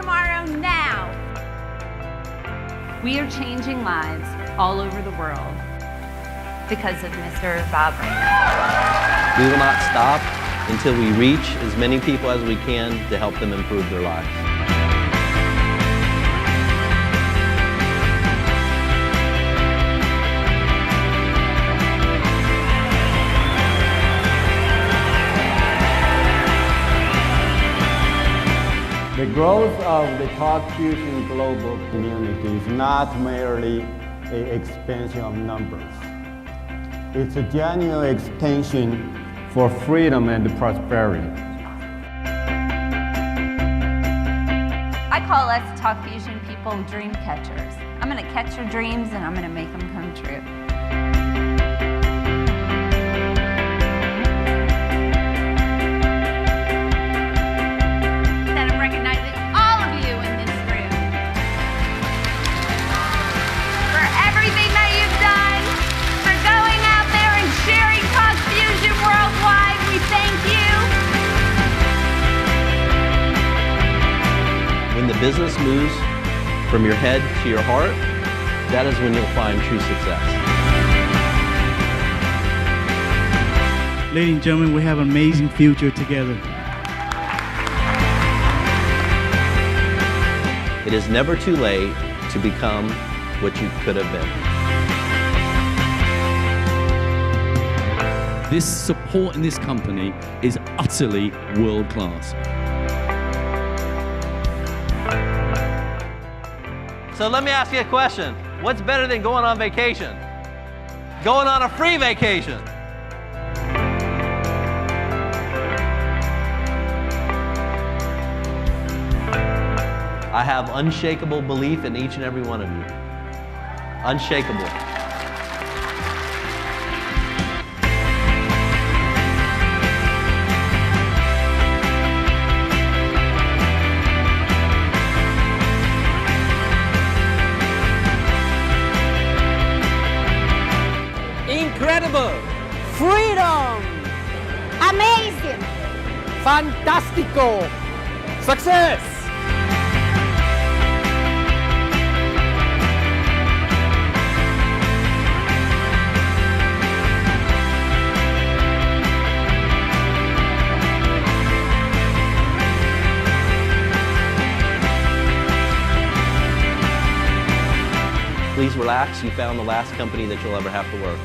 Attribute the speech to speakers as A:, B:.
A: tomorrow now. We are changing lives all over the world because of Mr. Bob Reina.
B: We will not stop until we reach as many people as we can to help them improve their lives.
C: The growth of the Talk Fusion global community is not merely an expansion of numbers. It's a genuine extension for freedom and prosperity.
A: I call us Talk Fusion people dream catchers. I'm going to catch your dreams and I'm going to make them come true.
B: When the business moves from your head to your heart, that is when you'll find true success.
D: Ladies and gentlemen, we have an amazing future together.
B: It is never too late to become what you could have been.
E: This support in this company is utterly world class.
B: So let me ask you a question. What's better than going on vacation? Going on a free vacation. I have unshakable belief in each and every one of you. Unshakable.
F: Incredible! Freedom!
G: Amazing!
F: Fantastico! Success!
B: Please relax. You found the last company that you'll ever have to work.